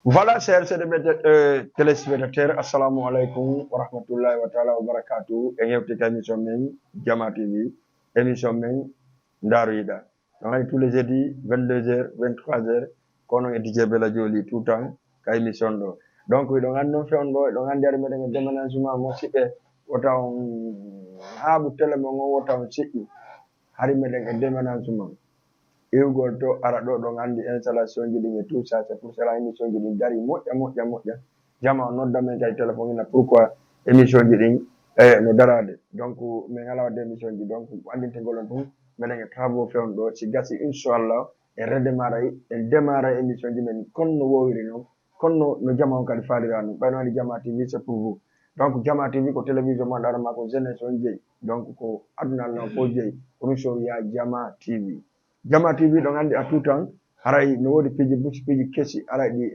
Voilà, chers téléspectateurs, assalamu alaikum wa rahmatullahi wa ta'ala wa barakatuh. Et émission Jama TV, émission Ndaruida. Donc, tous les jeudis, 22h, 23h, quand on est DJ Bella Joli, tout le temps, quand émission do. Donc, on a non fait on do, on a derrière me déménagement, moi, si, autant, habu tele mo autant, si, harime de déménagement. Eugol to ara ɗo ɗon andi installation ji ɗin e tout ça c'est pour cela émission ji ɗin dari moƴƴa jama nodda men kay téléphone ina pourquoi émission ji ɗin no darade donc min ala wadde émission ji donc andintegol on ɗum meɗen e travaux fewn ɗo si gasi inchallah en démarra émission ji men konno wowiri noon konno no jama on kadi faalira noon ɓayno andi Jama TV c'est pour vous donc Jama TV ko télévision ma ɗarama ko jeunesse on jeeyi donc ko aduna Allah fof jeeyi ko ɗum so wiya Jama TV. Jama TV ɗon andi a tout temps haray no wodi piji kesi haray ɗi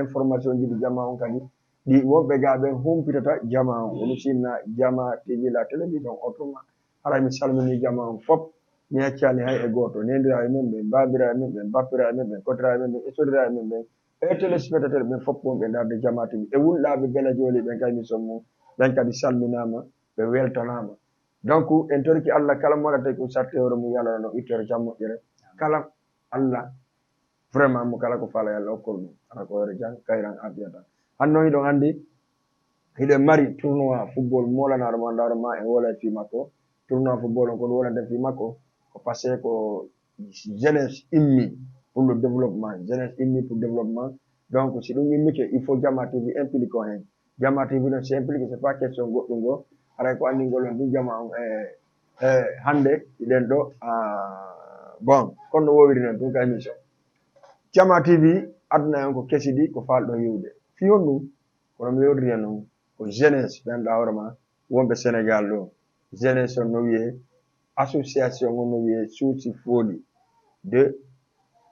information ji ɗi jama on kadi ɗi wonɓe ga ɓen humpitata jama on ɗum sinna Jama TV la télévision autrement haray mi salmini jama on fop mi accani hay e goto nendiraɓe men ɓe babiraɓe men ɓe bappiraɓe men ɓe kodiraɓe men ɓe sodiraɓe men ɓen e téléspectateur ɓen fop wonɓe darde Jama TV e wulɗaɓe Bella Joli ɓen kay mi sommo ɓen kadi salminama ɓe weltanama donc en torki Allah kala mo waɗata ko sarte hoore mum yalana no ittere jam moƴƴere kala Allah vraiment mo kala ko fala yalla okkor ɗum ala ko hoore jang kayran afiyata hanno hiɗon andi hiɗen mari tournoi football molanaɗo ma ndaro ma e wola fi makko tournoi football on kono wolante fi makko ko passé ko jeunesse immi pour le développement jeunesse immi pour développement donc si ɗum immike il faut Jama TV implique o hen Jama TV non si implique c'est pas question goɗɗum go haray ko andingol on ɗum jama on hande iɗen ɗo bon kono wowiri noon ɗum ka émission Jama TV aduna en ko kesidi ko falɗo yiwde fiyon ɗum kono mi yewdiri hen noon ko jeunesse ɓenɗa hoorema wonɓe Sénégal ɗo jeunesse on no wiye association on no wiye Suusi Foli de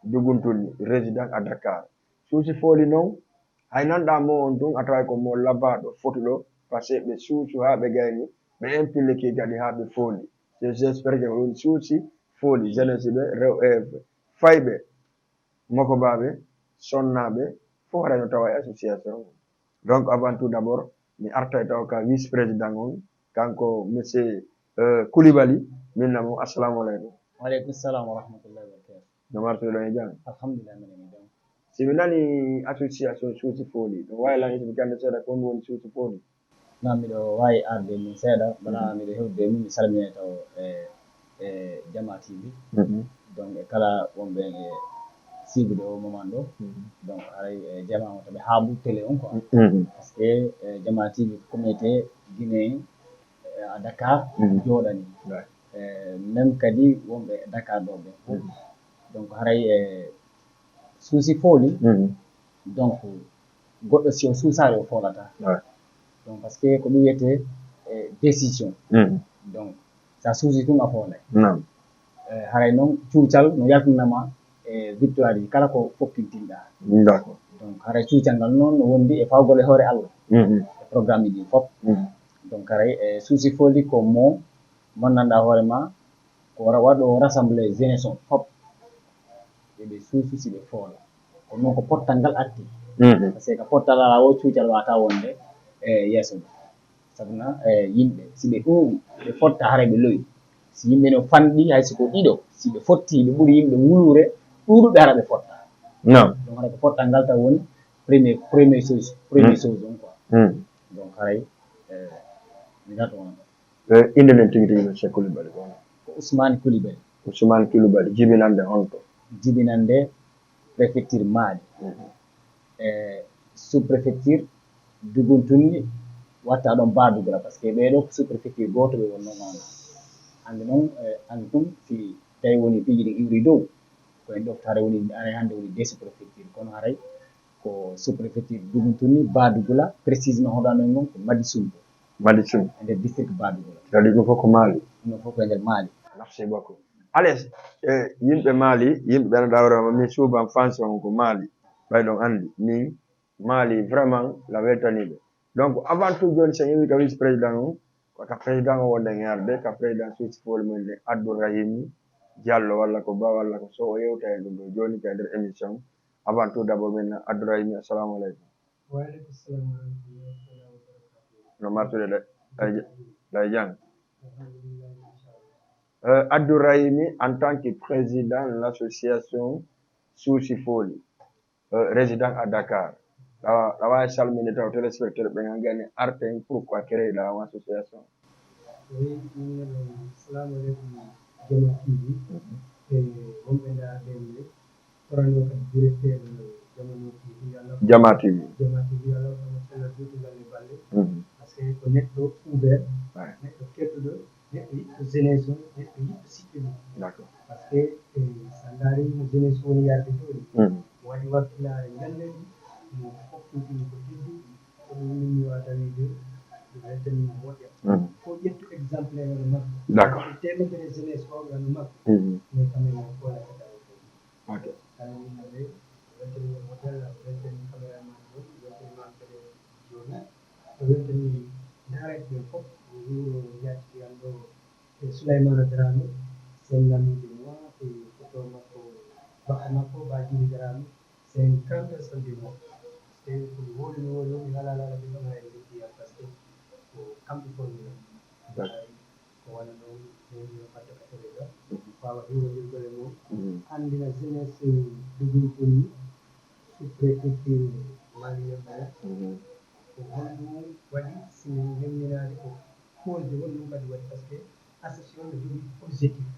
Duguntuli résident à Dakar Suusi Foli noon hay nanɗa mo on tun a taway ko mo labbaɗo fotuɗo par ce que ɓe suusu ha ɓe gayni ɓe impliqué kadi ha ɓe fooli j'espère que woni Suusi Foli jeunesse ɓe fayɓe mokobaɓe sonnaɓe fof haɗa no tawa association donc avant tout d'abord mi arta e taw ka vice président on kanko monsieur Coulibaly min namo assalamu aleykum waaleykum salam wa rahmatullahi wa barakatuh no martuɗon e jam alhamdulillah minen e jam si mi nani association Suusi Foli ɗum waylan itimi jande seeɗa ko ɗum woni Suusi Foli non miɗo wawi arde mum seeɗa wona miɗo hewde mum mi salmine taw e Jama TV donc e kala wonɓe e sibude o moment ɗo donc haray Jama o taɓe haaɓu télé on quoi par ce que Jama TV communauté guinéen à Dakar jooɗani même kadi wonɓe Dakar ɗo ɓe fof donc haray Suusi Foli donc goɗɗo si o suusare o folata donc par ce que ko ɗum wiyete décision donc sa suusi tun a foolay haray noon cuucal no yaltinama e victoire ji kala ko fokkintinɗa d'accord donc haray cuucal ngal noon no wondi e fawgol e hoore Allah e programme ji fof donc haray e Suusi Foli ko mo monnanɗa hoore ma ko waɗo rassemblé jeunesse on fof eɓe suusu siɓe foola ko noon ko pottal ngal arti par ce que pottal ala o cuucal wata wonde e yeeso ɗo sabuna yimɓe siɓe ɗuuɓi ɓe fotta haray ɓe loyi si yimɓe no fanɗi hay siko ɗiɗo si ɓe fotti ɓe ɓuuri yimɓe wuluure ɗuuɗuɓe hara ɓe fotta donc haray ko pottal ngal taw woni premier chose on quoi donc haray mi gato on inde nden tigi tigi monsieur Coulibaly ko Ousmane Coulibaly jibinande honto jibinande préfecture Mali sous préfecture Duguntunni watta ɗon Badugula par ce que ɓeɗo ko sous préfecture goto ɓe wonno mana hande noon hande ɗum si tawi woni piiji ɗi iwri dow ko en ɗofta haray woni aray hande woni deux sous préfecture kono haray ko sous préfecture Duguntunni Badugula précisement hoɗano e gon ko Madi Sumbo e nder district Badugula kadi ɗum fof ko Mali ɗum fof ko e nder Mali merci beaucoup ales yimɓe Mali yimɓe ɓenɗa hoorema min suuban fansi on ko Mali ɓayɗon andi min Mali vraiment la weltaniɓe donc avant tout joni sen yewi ka vice président on ka président o wonɗen e arde ka président Suusi Foli men de Abdourahim Diallo walla ko ba walla ko so o yewta e ɗum ɗo joni ka nder émission avant tout d'abord maintenant Abdourahim assalamu alaikum wa alaikum assalam wa rahmatullahi wa barakatuh no martude de lay jang alhamdulillah inshallah Abdourahim en tant que président de l'association Sousifoli résident à Dakar la wa salmini taw téléspectateur be ngani arten pourquoi créer la association oui assalamu alaikum Jama TV wonɓe ndaarde korano kadi directeur Jama TV Jama TV Allah kono sella juutugal e balle par ce que ko neɗɗo ouvert neɗɗo kettuɗo neɗɗo yiɗɗo jeunesse o neɗɗo yiɗɗo siɓɓe mum d'accord par ce que sa ndaari no jeunesse woni yarde jooni waɗi wakkilare ñalleɗi mo foftintini ko ɗiɗi kono minni wata wiide weltani mo moƴƴa ko ƴettu exemple e no makko d'accord temedere jeunesse o no makko mais quand même ko la ok kala yimɓe weltani mo moƴƴal weltani caméraman o weltani mampere joni weltani ndaarete ɓe fof wuro yacci an ɗo e Souleymana Dramé sen namide moi e photo makko bakka makko bajiri Dramé c'est un grand personne du monde parce que ko woli no woli mi wala lala ɓe ɗon hay leddi par ce que ko kamɓe fonno ko wona noon ɓeɗo wadde affaire ga wawa hiwodirgol e mum andina jeunesse dugol koni sous préfecture maliyamaya ko honɗum waɗi si hemminade ko cause wonɗum kadi waɗi par ce que association ne jogui objectif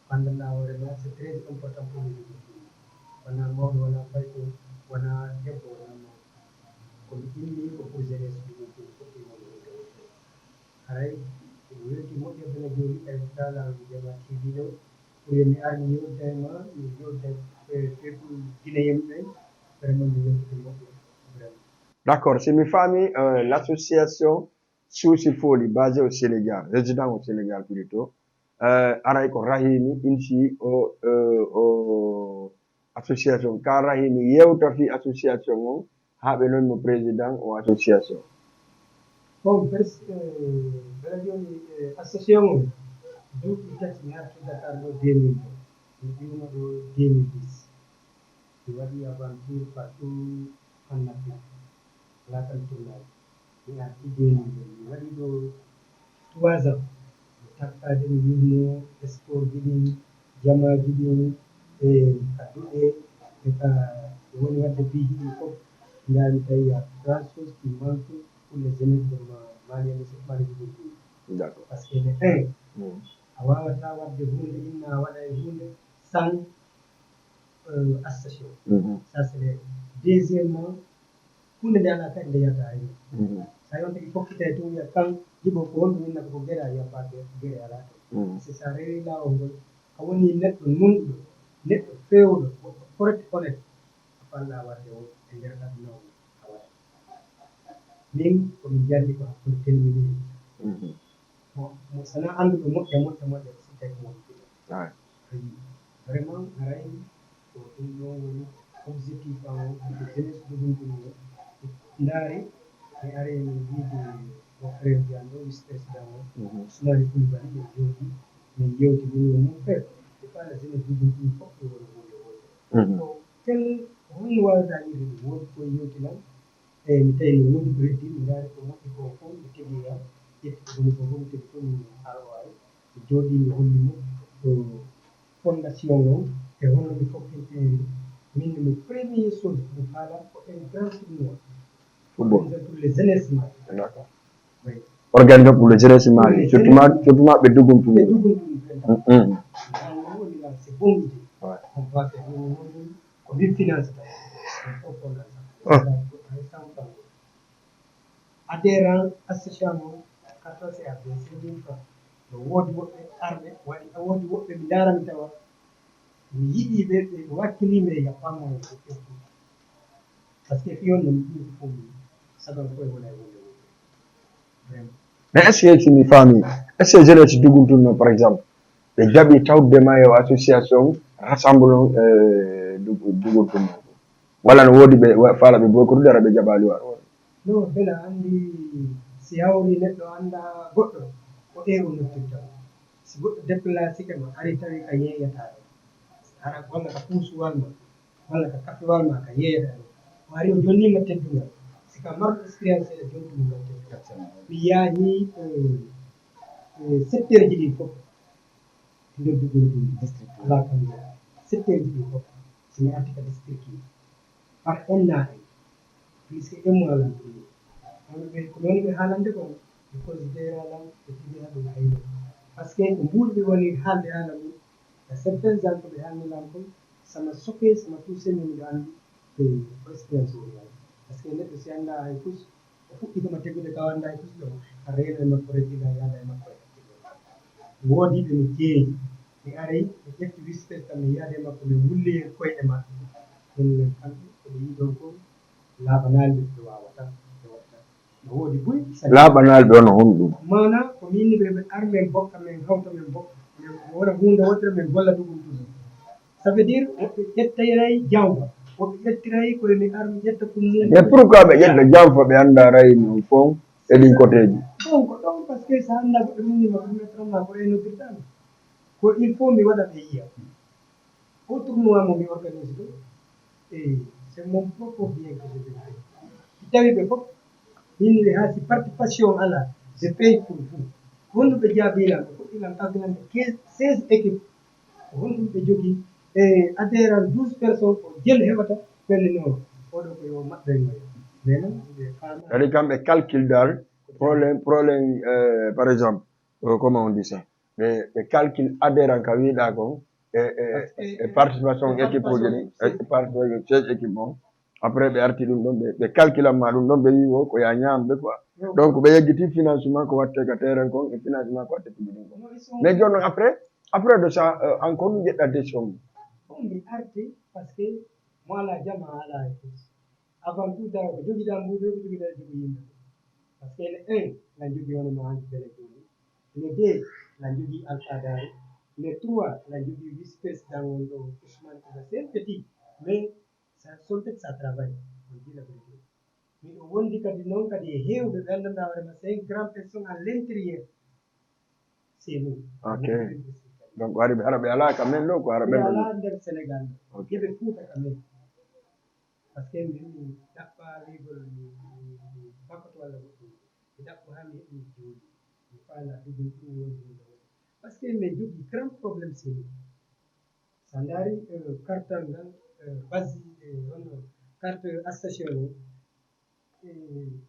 gandanɗa hoorema c'est très important pour les jogui wona mawɗo wona fayko wona debbo wona mawɗo kono inni ko pour jeunesse jogui koni fof haray welti moƴƴere joni e kala Jama TV ɗo pour mi armi yewdema mi yewda people guinéen ɓe vraiment mi weltiti moƴƴo vraiment d'accord c'est mi famille l'association Sousifoli basée au Sénégal résident au Sénégal plutôt aray ko rahimi insi o association ka rahimi yewta fi association o haɓe noon mo président o association bon presque bala joni association o duuɓi tati mi arti Dakar ɗo 2000 mi ƴiwno ɗo 2010 mi waɗi aventure partout en Afrique wala kan tournaji mi arti 2000 mi waɗi ɗo 3 ans mi takkade mi yurno sport ji ɗin jamaji ɗin e adduɗe e ka woni wadde piiji ɗi fof ndaari tawi a grand chose qui manque pour les jeunesses de Malienne Sefmani Djibouti d'accord parce que le un a wawata wadde hunde inna a waɗa e hunde sans association ça c'est le deuxièmement hunde nde ala kadi nde yiyata hayno sa yonta i fokkita e to wiya kan jiɓo ko wonɗum innata ko gueɗe a yiyata gueɗe ala to c'est ça rewi lawol ngol a woni neɗɗo nunɗuɗo neɗɗo fewɗo goɗɗo correct honnête a falla wadde o e nder aduna o a waɗa min komi janndi ko hakkude telmini mo sana annduɗo moƴƴa si tawi mo vraiment haray ko ɗum ɗon woni objectif am o de jeunesse ɗuɗumɗum o ndaari mi ari mi wiide mo frère Diane ɗo vice président o Ousmane Coulibaly ɓe jooɗi min yewti min yo mon frère e pas la jeunesse ɗuɗumɗum fof ɓe woni hunde wotere ko tel holno wawata yirde ɗum woodi koye yewtinan eyi mi tawi no woodi ko heddi mi ndaari ko moƴƴi ko fof mi tegoya ƴetti ko woni ko fof mi tegi fof mi arowari mi jooɗi mi holli mo to fondation o e holno mi fokkirtiri min mi premier chose mi haala ko un grand tournoi football pour les jeunesse mali d'accord oui organisé pour les jeunesse mali surtout ɓe dugum ɓe tumi ɗugol ɗum woni là c'est bon idée on va faire ko min finance ta fof fondation adhérent association o 14 et après c'est une fois no woodi woɓɓe arɓe waɗi woodi woɓɓe mi darami tawa mi yiɗi ɓe ɓe wakkilime e yappamma o ko ƴettu par ce que fiyon no mi ɗum fof mi sagal koye wona e wonde wonde vraiment mais est ce que simi famille est ce que jeunesse dugum tun no par exemple ɓe jaɓi tawdema e association rassemblement dugol tun walla no woodi ɓe faala ɓe boykotude ara ɓe jaɓali war non bela anndi si hawri neɗɗo annda goɗɗo ko ɗe o nottirta si goɗɗo déplacé ke ma ari tawi ka yeeyata ara golla ka puusuwal ma walla ka kappewal ma ka yeeyata ɗum wari o jonnima teddungal sika marɗo expérience e jontumingal teddugal mi yaahi 7 heures ji ɗi fof nder dugontuji district ala kam 7 heures ji ɗi fof somi arti ka district par ennaɗe plus que emmalan ɗum ɓe ko noni ɓe haalande kon ɓe considére alan ɓe tigira ɗum hayno par ce que ko mbuɗi woni haalde haala mum e certains ans ko ɓe haalnilan kon sama soke sama touché min ɓe anndi ko expérience oɗo par ce que neɗɗo si annda hay tous o fuɗɗitoma tegude ka annda hay tous ɗo a reena e makko reggila yaada e makko e hakkille woodi ɓe mi jeeyi mi ari mi ƴefti wispes kam mi yaade makko mi wulli e koyɗe maɓɓe ɗum kamɓe koɓe yiɗon kon laaɓanaalɓe ɓe wawata ɓe watta no woodi buy laaɓanaalɓe on honɗum mana ko minni ɓe armen bokka men hawta men bokka men wona hunde wotere men golla ɗum toujours ça veut dire woɓɓe ƴettiray jawba woɓɓe ƴettiray koye mi ar mi ƴetta ko mum mais pourquoi ɓe ƴetta janfa ɓe annda ray no fon e ɗin côtéji bon ko ɗon par ce que so annda goɗɗo minnima ko mettrama ko renodirtama ko il faut mi waɗa ɓe yiya o tournoi mo mi organise ɗo e c'est mon propre bien que je vais faire tawi ɓe fof minniɓe ha si participation ala je paye pour vous honɗuɓe jaabilan ɓe fuɗɗilan ɗabilande 16 équipe ko honɗum ɓe jogii e adhérent 12 personnes ko jel heɓata ɓenne noon oɗo ko yo maɓɓenno mais noon ɓe faama kadi kamɓe calcule dal probléme par exemple comment on dit ça ɓe calcule adhérent ka wiiɗa kon e participation équipe uji ɗi participation 16 équipe on après ɓe arti ɗum ɗon ɓe calculamma ɗum ɗon ɓe wi wo ko ya ñamɓe quoi donc ɓe yeggiti financement ko watte ka terrain kon e financement ko watte piɗi ɗum kon mais joni noon après de ça encore ɗum jeɗɗa décision mum on mi arti par ce que mo ala jama ala e fos avant tout tawa ko jogiɗa mbuɗo ko jogiɗa jogi yimɓe par ce que le 1 la jogii hono no hanki bele joni le 2 la jogii alfadare le 3 la jogii vice président won ɗo ousmane koba c'est petit mais ça son fait ça travaille on dit la vérité miɗo wondi kadi noon kadi e heewɓe ɓe anndanɗa hoorema c'est une grande personne à l'intérieur c'est nous ok donc wari ɓe ara ɓe ala ka men ɗo ko ara ɓe ɓen ala nder sénégal ɗo geɓe fuuta ka men par ce que min ɗaɓɓa wiigol mi bakkoto walla goɗɗum mi ɗaɓɓo ha mi heɓi jooɗi mi faala ɗum ɗum woni hunde woɗɗe par ce que min jogii grand probléme c'est so ndaari carte ngal basi hono carte association o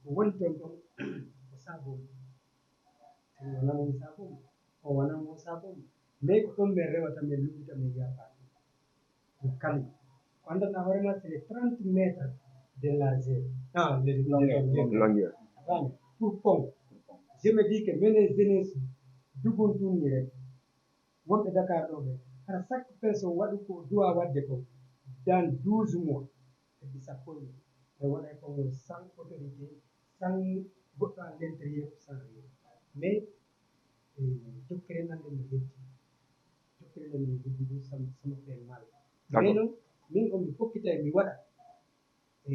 ko woni toon ɗon ko sabon en wonamo sabon o wonamo sabon mais ko ɗon min rewata min luɓita min yaɓaɗum ko kalmi ko anndanɗa hoorema c'est les 30 mètres de largeur longueur pour pont je me dis que minen jeunesse duguntunni rek wonɓe Dakar ɗo ɓe hara chaque personne waɗi ko duwa wadde ko dans 12 mois kadi sappo e waɗa ko sans autorité sans goɗɗo à l'intérieur sans rien mais jokkere nan nde mi heddi jokkere nan mi heddi ɗum sama ɓe mal mais noon min on mi fokkita mi waɗa e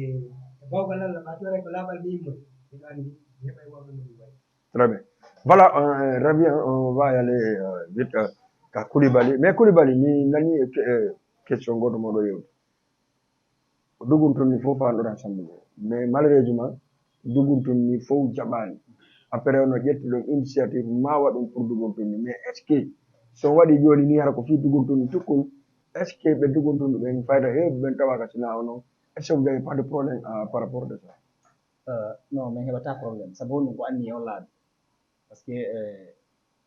bawgal Allah ɓa toray ko laaɓal mi yimmoy miɗo anndi mi heɓay wawde no mi waɗi très bien voilà revient on va y aller vite ka Koulibaly mais Koulibaly mi nani question goto moɗo yewti duguntun ni fof anɗoɗa sambude mais malheureusement duguntun ni fof jaɓani après ono ƴetti ɗon initiative ma waɗum pour duguntun ni mais est ce que so waɗi joni ni hara ko fi duguntun ni tukkul est ce que ɓe duguntun ɓen fayda hewɓe ɓen tawaka sina ono est ce que vous n'avez pas de problème par rapport de ça non min heɓata probléme sabu ɗum ko anni on laaɓi par ce que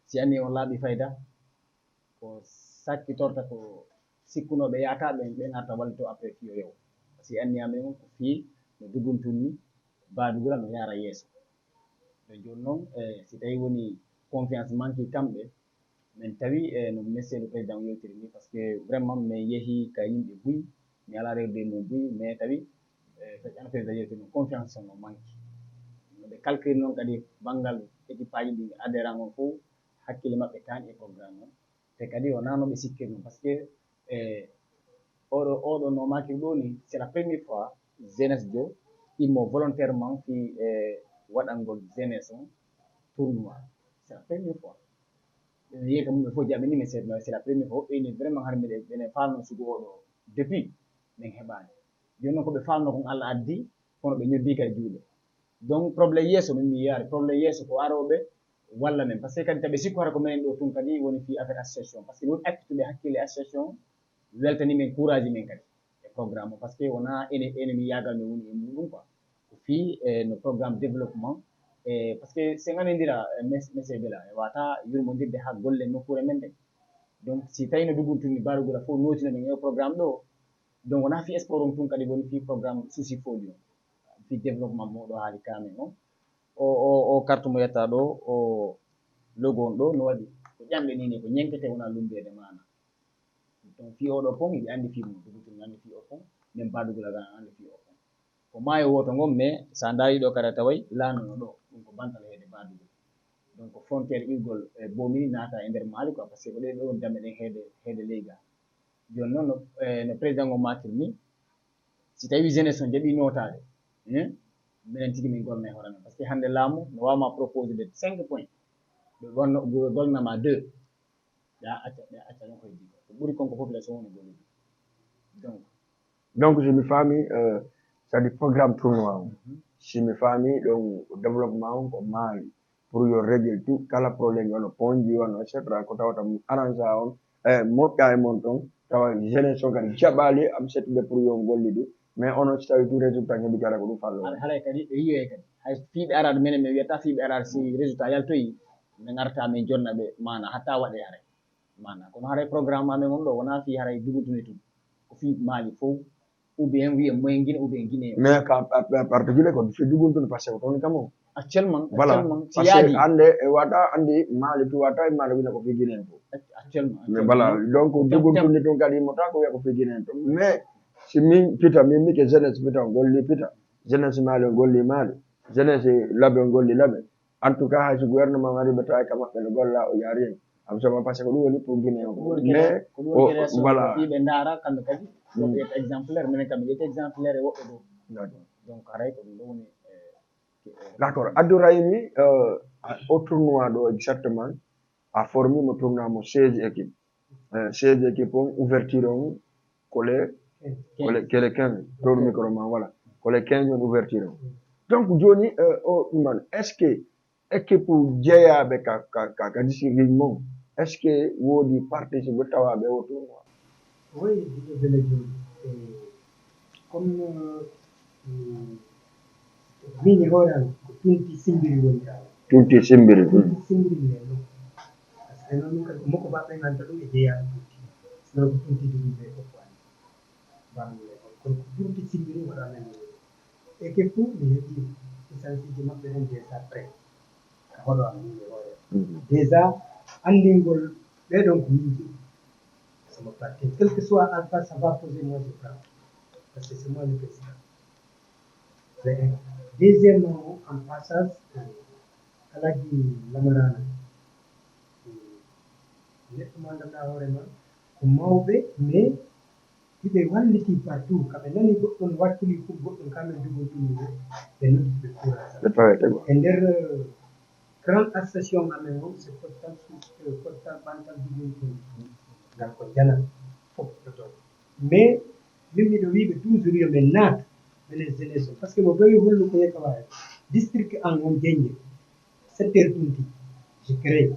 si anni on laaɓi fayda ko sakkitorta ko sikkunoɓe yataɓen ɓen arta wallito après fiyo yew si anni amen ko fii no duguntunni badugula no yara yeeso ɓe joni noon si tawi woni confiance manque kamɓe min tawi no monsieur le président yewtiri ni par ce que vraiment min yeehi ka yimɓe buyi mi ala rewde no buyi mais tawi feƴƴano président yewtiri no confiance no manque noɓe calcule noon kadi banggal équipe aji ɗi adhérent on fof hakkille maɓɓe tani e programme o te kadi wona noɓe sikkirno par ce que oɗo no makiri ɗo ni c'est la première fois jeunesse jo immo volontairement fi waɗangol jeunesse on tournoi c'est la première fois yeyka mumɓe fof jaɓini mais c'est la première fois woɓɓe ni vraiment har mbiɗe ɓene falno sugu oɗo depuis min heɓani joni noon koɓe famno kon Allah addi kono ɓe ñoddi kadi juuɗe donc probléme yeeso min mi yiyaari probléme yeeso ko aroɓe walla men par ce que kadi taɓe sikku hara ko minen ɗo tun kadi woni fi affaire association par ce que woni accituɓe hakkille association weltani men courage men kadi e programme o par ce que wona ene mi yagal min woni e muɗum quoi ko fi no programme développement par ce que sen anodira monsieur Bela e wata yurmodirde ha golle nokkure men ɗe donc si tawi no duguntunni barugula fof notina men e programme ɗo donc wona fi sport on tun kadi woni fi programme souci foli o fi développement moɗo haali kamen on o carte mo yetta ɗo o logo on ɗo no waɗi ko ƴamɓe nini ko ñenkete wona lumbede mana donc fi oɗo pon yiɓe andi fi mum duguntunni andi fi o pon min badugula gan andi fi o pon ko maayo woto ngon mais sa dari ɗo kada taway lanono ɗo ɗum ko bantal heede badugol donc frontiére irgol bomini naata e nder maali quoi par ce que ko ɗe ɗo damme ɗen heede leygal joni noon no président o matir ni si tawi jeunesse o jaɓi notade minen tigi min gorna e hoore men par ce que hannde laamu no wawma proposé de 5 points ɓe golnama 2 ɓe acca ɗon koye jigo ko ɓuri konko population woni gollude donc somi faami c'est-à-dire programme tournoi o somi faami ɗon développement on ko maali pour yo régler tout kala probléme wono ponji wono et cetera ko tawata arrangea on moƴƴa e mon toon tawa jeunesse o kadi jaɓali am settude pour yo golli ɗum mais onon so tawi tout résultat heɓi gara ko ɗum fallo haɗay kadi ɓe yiyoy kadi hay fiiɓe arade minen mi wiyata fiiɓe arade si résultat yaltoyi min arta min jonna ɓe mana hatta waɗe haray mana kono haray programme amen on ɗo wona fi haray dugutuni tum ko fi maali fof ou bien wiye moyen guine ou bien guiné mais particulier ko fi duguntuni par ce que toon kam on actuellement voilà si yaadi hande e wata andi maali tu wata e maali wina ko fi guiné fof actuellement mais voilà donc duguntuni tun kadi mota ko wiya ko fi guiné to mais si min pita min mike jeunesse pita on golli pita jeunesse maali on golli maali jeunesse laaɓe on golli laaɓe en tout cas hay so gouvernement wari ɓe tawi ka maɓɓe no golla o yaari hen am soma par ce que ɗum woni pour guiné o mais voilà ɓe ndaara kamɓe kadi ɗo ɓe yetta exemplaire minen kam mi ƴetta exemplaire e woɓɓe ɗo donc haray ko ɗum ɗo woni d' accord Abdourahimi au tournoi ɗo exactement a formé mo tournoi mo 16 équipe 16 équipe on ouverture on kole 15 tour micro ma voilà kole 15 on ouverture on donc joni o ɗuman est ce que équipe jeeyaɓe ka district mon est ce que woodi participe tawaɓe o tournoi oui diɗo bele joni comme min e hoore am ko tunti simbiri woni tunti simbiri ne ɗum par ce que noon ɗum kadi ko makko baɓɓe ganta ɗum e jeeyaɓe tunti sinon ko tunti ɗum ɓe fof wani bamle on kono ko tunti simbiri waɗa men équipe fu mi heeɓi licence ji maɓɓe ɗen déjà prêt hoɗo am min e hoore déjà andingol ɓeɗon ko min jii sama parti quel que soit alpha ça va poser moi je prends parce que c'est moi le président deuxièmement en passage Alaji Lamarana neɗɗo mo ganduɗa hoorema ko mawɓe mais hiɓe walliti partout kamɓe nani goɗɗon wakkili fof goɗɗon kamɓe jogontuniɓe ɓe noddi ɓe courage e nder grande association amen o c'est portal bantal jogontuni ngal ko jana fof ɗoton mais min miɗo wiɓe toujours yo ɓe naata minen jeunesse o par ce que mo ɓewi hollu ko yekka wawi district an on jeñde secteur tunti je crée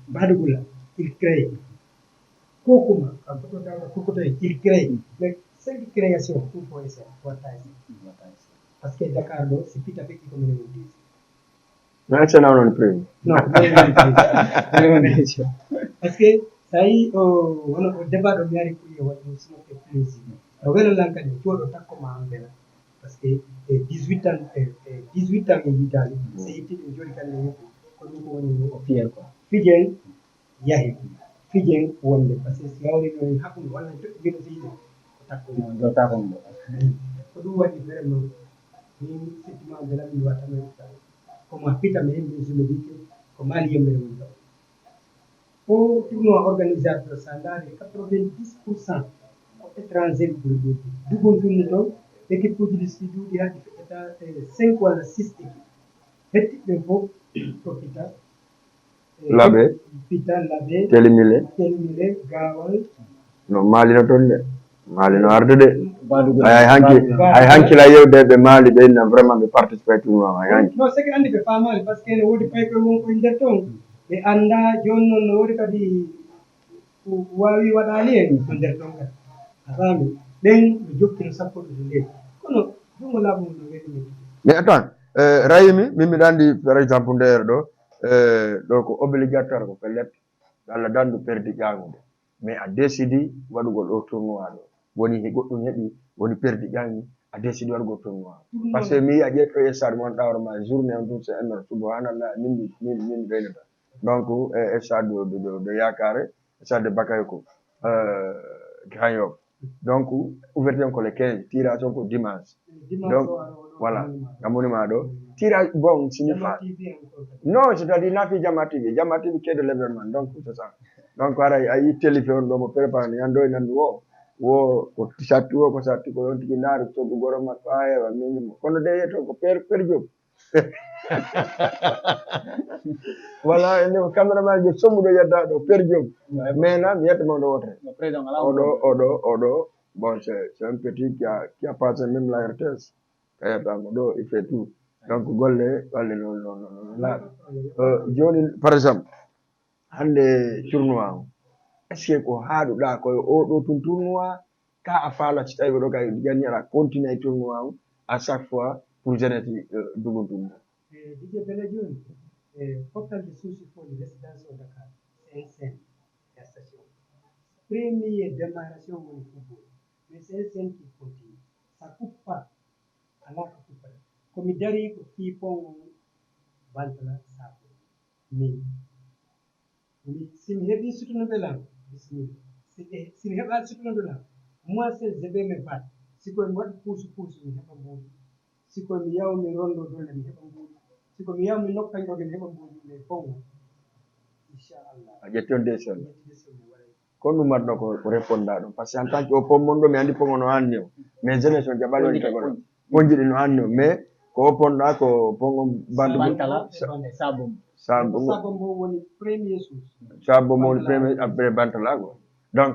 Badugula il crée Kokuma kanko to dawɗo Kokotoye il crée mais 5 création tout faut essayer watta par ce que Dakar ɗo si pita ɓeƴƴi ko minen woni disi non excellent non prime non parce que sa yi wono o débat ɗo mi ari pour yo waɗi sino fait plaisir o welalan kadi jooɗo takkoma an bela par ce que 18 ans e yitali so itti ɗum joni kadi ne yoppi ko ɗum ko woni o fier quoi fijen yahi fijen wonde par ce que si hawrino hakkude walla joɗɗo so yiɗi ko takko ko ɗum waɗi vraiment min sittima bela mi wattama komo pitama hemɓe je me dis que ko maali yembere woni ɗo o tournoi organisateur sa ndaari 90% ko étranger ɓuri ɗuɗi dugontunni toon équipe uji ɗi si duuɗi haɗi feƴƴata 5 walla 6 équipe hettiɓe fof ko pita laɓe pita laɓe telimile gawal no maalino toon de maalino arde de Badugo ay hankila yewdeɓe maali ɓe inna vraiment ɓe participe tournoi ay hanki non c'est que andi ɓe famani par ce que ne woodi paykoye wonko nder toon ɓe annda joni noon no woodi kadi wawi waɗali en ko nder toon kadi a faami ɓen ɓe jokkino sappoɗo to leydi kono jungo laaɓugo no weɗi men mais attends rayimi min mbiɗa andi par exemple nder ɗo ko obligatoire ko pellet Allah dandu perdi ƴagude mais a décidi waɗugol ɗo tournoi ɗo woni goɗɗum heeɓi woni perdi ƴangi a décidi waɗugol tournoi par ce que mi yiya ƴetto e stade mon ɗawre ma journée on tum c'est énorme subhanallah min reynata donc e stade de yakare stade de bakayoko Grand Yoff donc ouverture on ko le 15 tirage on ko dimanche donc voilà a monument ɗo tirage bon signifa non c'est-à-dire nafi Jama TV quai de l'événement donc c'est ça donc ara a yi téléphone ɗo mo prépare yando e nandu wo ko satti o ko satti ko yon tigi naari coggu goro makko a hewa min kono de yeto ko per joom voilà ene ko caméraman jo sommuɗo yedda ɗo per joom mais na mi yettama ɗo wotere oɗo bon c'est un petit qui a passé même la RTS kayatamo ɗo il fait tout donc golle no laaɓi joni par exemple hande tournoi o est ce que ko haaɗuɗa koye oɗo tun tournoi ka a faala so tawi ɗo kay janni aɗa continue e tournoi o à chaque fois pour jeunesse duguntum Didier Bele joni fottande suusi fof de résidence o Dakar CSN et station premier démarration woni football mais CSN qui continue ça coupe pas ala ko kuppata komi dari ko fiipongo bantala sako min simi heeɓi sutunoɓe lam bisimilla simi heɓa sutunoɓe lam moi c'est je vais me battre sikoye mi waɗa puusu mi heɓa mbuuɗi sikoye mi yawa mi rondo dole mi heɓa mbuuɗi siko mi yawa mi nokkañoɓe mi heɓa mbuuɗi mais fongo inchallah a ƴetti on décision ko ɗum matno ko réponda ɗum par ce que en tant que o pommon ɗo mi andi pommo no anni o mais jeunesse o jaɓal woni tagoɗo ponjiɗi no anni o mais ko opponɗa ko pongo bantala sabombo woni premier source sabombo woni premier après bantala ko donc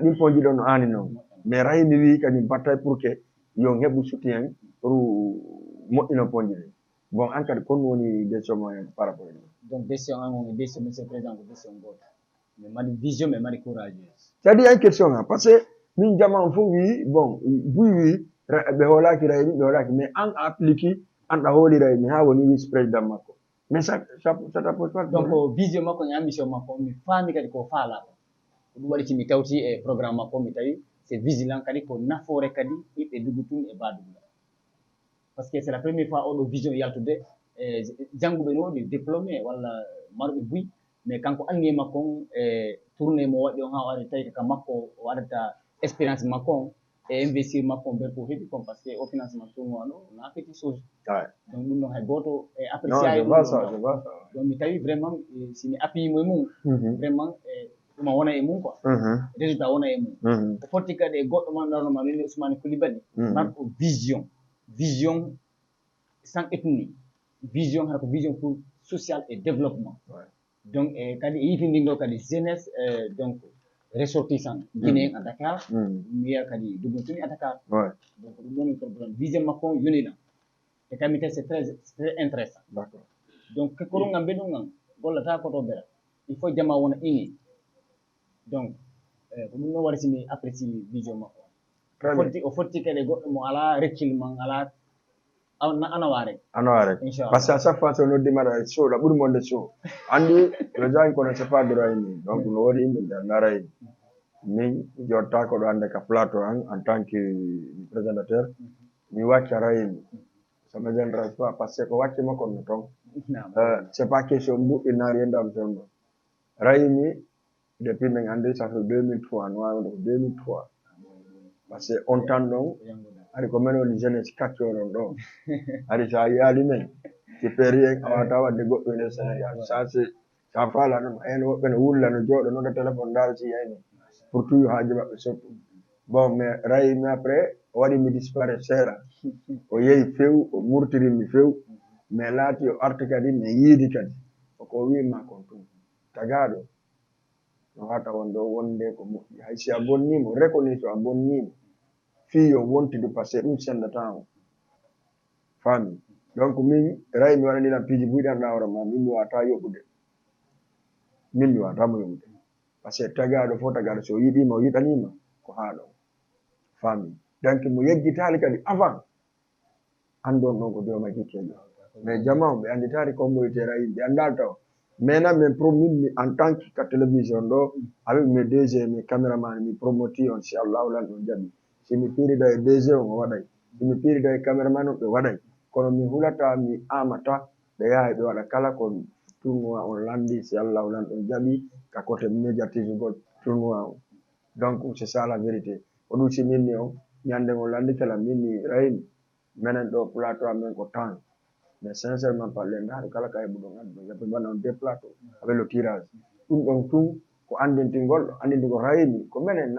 ɗin ponji ɗo no anni noon mais raymi wi kañum battay pour que yo heɓu soutien pour moƴƴino ponji ɗi bon an kadi kon woni décision moyen par rapport à donc décision an woni décision monsieur président ko décision goto mais mari vision mais mari courageuse c'est à dire une question ha par ce que min jaman fof wi bon buy wi ɓe hoolaki raymi ɓe hoolaki mais an a applique an ɗa hooli raymi ha woni vice président makko mais ça t'appose pas donc vision makko e ambition makko mi faami kadi ko faala ko ɗum waɗi mi tawti e programme makko mi tawi c'est vigilant kadi ko nafoore kadi ɓiɓɓe dugutun e baduɗa parce que c'est la première fois oɗo vision yaltude jannguɓe no waɗi diplômé walla marɓe buy mais kanko anni e makko on e tourné mo waɗi on ha o ari tawi ka makko o waɗata expérience makko on e investir makko on nder ko heɓi kon par ce que au financement tournoi ɗo na petit chose donc ɗum ɗon hay goto e apprécié donc mi tawi vraiment simi appuyimo e mum vraiment ɗuma wona e mum quoi résultat wona e mum ko fotti kadi e goɗɗo man ɗarnoma wini Ousmane Coulibaly marɗo vision sans ethnie vision hara ko vision pour social et développement donc kadi e yitindinɗo kadi jeunesse donc ressortissant guinéen à Dakar mi wiya kadi duguntuni à Dakar donc ɗum ɗon probléme vision makko yoniɗan e kami tawi c'est très intéressant donc kekorungam mbeɗungam gollata koto bera il faut jama wona ini donc ko ɗum ɗon waɗi simi apprécie vision makko o fotti kadi goɗɗo mo ala reculement ala anaware inchallah par ce que à chaque fois so noddimaɗa show ɗa ɓuuri monde show andi no jani kono c'est pas droit ni donc no waɗi yimɓe ɓe laray min jotta ko ɗo hande ka plateau an en tant que présentateur mi wacca raymi so me gentrat pas par ce que ko wacce makko no toon c'est pas question mbuɗɗi n'a rien d'absolument raymi depuis min andi ça fait 2003 no wawi ko 2003 par ce que on tan ɗon ari ko men woni jeunesse kaccoɗon ɗo ari sa yaali men si feeri en a wawata wadde goɗɗo nder Sénégal ça c'est sa faala ɗum hen woɓɓe no wulla no jooɗo noon téléphone ndaara si yayno pour tout haaji maɓɓe sottu bon mais raymi après o waɗimi disparaître seeɗa o yehi few o murtirimi few mais laati o arti kadi mi yiidi kadi koko wima kon tum tagaɗo no hata wonde wonde ko moƴƴi hay si a bonnimo reconnais to a bonnimo fii yo wontude par ce que ɗum sendata o faami donc min ray mi waɗaniran piiji buyɗanɗa hoore ma min mi wata yoɓude min mi watamo yoɓude par ce que tagaɗo fof tagaɗo so yiɗima o yiɗanima ko haɗo faami donc mo yeggitali kadi avant andon ɗon ko dewma kikkeɗo mais jama ɓe anditari communautaire ayi ɓe andal taw maintenant min min en tant que télévision ɗo avec mes DG mes caméraman mi promoti on si allahu lan ɗon jaɓi simi pirida e DG on o waɗay simi pirida e caméraman on ɓe waɗay kono mi hulata mi amata ɓe yaha ɓe waɗa kala ko tournoi on landi si allahu lan ɗon jaɓi ka côté médiatisugol tournoi on donc c'est ça la vérité ko ɗum si minni o ñande on landi kala minni raymi menen ɗo plateau amen ko temps mais sincèrement parlé ndaaro kala ka heɓu ɗon andu yaɓe mbaɗa on deux plateau avec le tirage ɗum ɗon tun ko andintingol andintigol raymi ko menen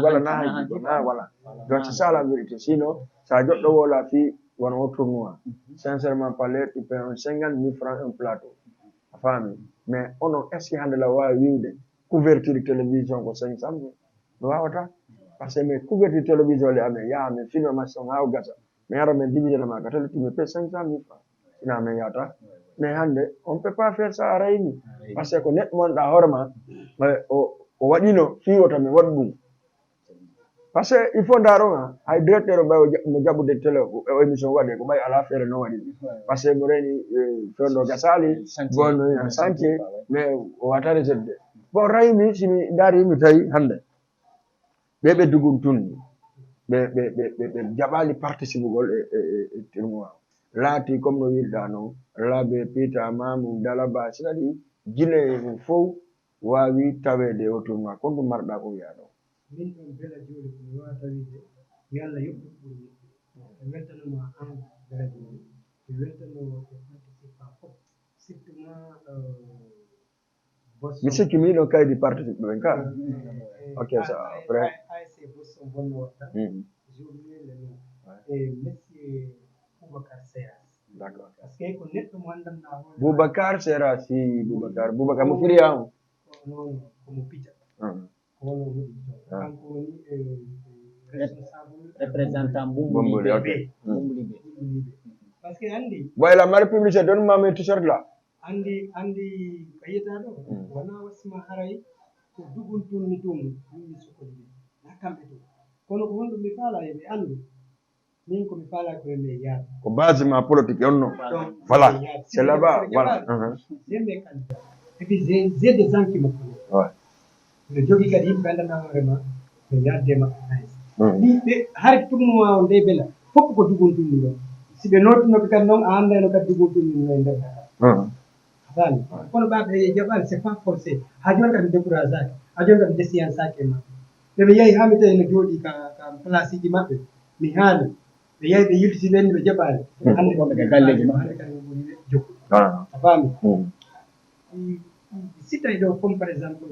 wala na hayjigo na voilà donc c'est ça la vérité sinon sa joɗɗo wola fi wona o tournoi sincèrement parlé tu paie on 50 000 francs un plateau a faami mais onon est ce que hande la wawi wiwde couverture télévision ko 500 000 mi wawata par ce que min couverture télévision le amen yaha min filme match on ha o gasa mi ara min dividé ma ka tele mi paie 500 000 francs ina min yata mais hande on peut pas faire ça a rayni par ce que ko neɗɗo monɗa hoorema o waɗino fiwota mi waɗa ɗum par ce que il faut ndaronga hay directeur o ɓay mo jaɓude télé o émission waɗe ko ɓay ala feere no waɗi par ce que mo reni fewndo gasali bon chantier mais o wata réserve bon raymi simi daari mi tawi hande ɓe ɓeddugun tunni ɓe jaɓali participugol e tournoi laati comme no wiɗɗa noon laaɓe piita mamum dalaba c'est-à-dire guine mum fof wawi tawede o tournoi kon ɗum marɗa ko wiya ɗo min ɗon bela jooɗi ko mi wawata wiide yo Allah yoɓɓu ɓuri moƴƴude mi weltanoma an bela jooɗi mi weltano e participant fof surtout ma mi sikki mi ɗon kaydi participe ɓen ka ok ça après ASC Boston bonno watta journée le nom e monsieur Boubacar Seras d'accord par ce que ko neɗɗo mo anndanɗa hoore Boubacar Seras si Boubacar mo firiyamu non komo pija kono hoɗi toon kanko woni responsable représentant Bomboli ok Bumbuli ɓe par ce que anndi voilà mari publicité donne ma mes t-shirt là anndi ko yiyata ɗo wona wasima haray ko dugun tunni tun yimɓe sokodi ɓe na kamɓe to kono ko honɗum mi faala eɓe anndu min komi faala ko yimɓe yaade ko base ma politique on non voilà c'est là-bas voilà j'ai mes candidats et puis j'ai des gens qui me connaissent ouais mbiɗo jogii kadi yimɓe anndanɗa hoorema ɓe yadde maɓɓe hayso ɗiɓe har tournoi o nde bela fof ko dugun tunni ɗo si ɓe nootinoɓe kadi noon a anndano kadi dugun tunni no e nder Dakar faami kono ɓaɓe jaɓani c'est pas forcé ha joni kadi décourageaki ha joni kadi déciyansaki e maɓɓe ɓeɓe yeehi ha mi tawi no jooɗi ka place uji maɓɓe mi haali ɓe yeehi ɓe yiltitini ɓe jaɓani hande wonɓe e galleji maɓɓe hande kadi ɓe ɓuri ɓe jokku a faami si tawi ɗo comme par exemple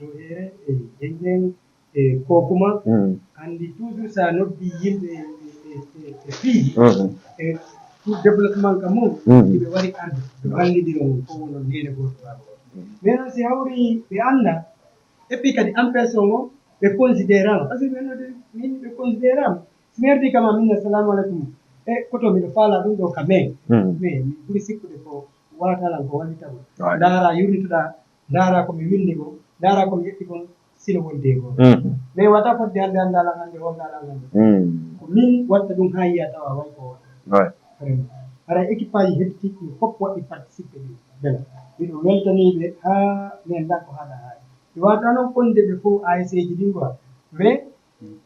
Johere e Jeññen e Kokuma andi toujours sa noddi yimɓe e piiji e pour développement ka mum ɓe wari arde ɓe ballidiron fof wono ndene goto wago mais noon si hawri ɓe anda et puis kadi en personne o ɓe considérant par ce que ɓenode min ɓe considérant somi herdi kam min assalamu aleykum e koto miɗo faala ɗum ɗo ka men mais mi ɓuri sikkude ko watalan ko wallitama ndaara yurnitoɗa ndaara komi winndi ko ndaara komi ƴetti kon sino wonde goo mais wata fodde hannde anndalan hannde wondalan hannde ko min watta ɗum ha yiya tawa way ko wona vraiment ara équipe aji heddiɗi fof waɗi participé ɗi bela miɗo weltaniɓe ha min nda ko haɗa haali mi wawata noon fonde ɓe fof ASC ji ɗin quoi mais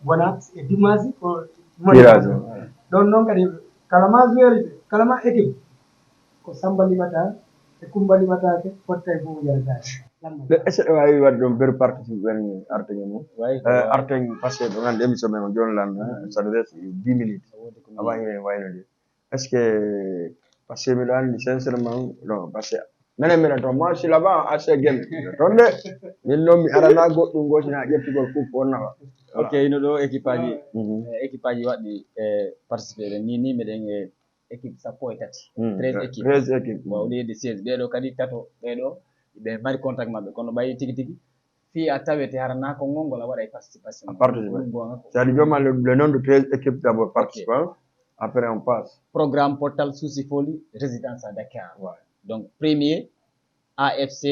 wona e dimanche ko tirage ɗon noon kadi kala ma joueur ɓe kala ma équipe ko Samba limata e Kumba limatake fotta e fof jaratake est ce que ɗo wawi wadde ɗon beru participe ɓen arteŋe mum arteŋ par ce que ɗo gandi émission men o joni lan ça doit être 10 minutes avant hiren waynode est ce que par ce que mbiɗo anndi sincèrement non par ce que minen toon moi si là-bas assez gueme toon de min noon mi arana goɗɗum gotina ƴettugol fof on nawa ok ino ɗo équipe aji waɗɗi participé ɗen ni meɗen e équipe sappo e tati 13 équipe 13 équipe wawɗi hedde 16 ɓeɗo kadi tato ɓeɗo ɓe mari contact maɓɓe kono ɓayi tigi tigi fi a tawete harana ko ngongol a waɗa participation c'est-à-dire joma le nom de 13 équipes d'abord participants après on passe programme portal Sousi Foli résidence à Dakar donc premier AFC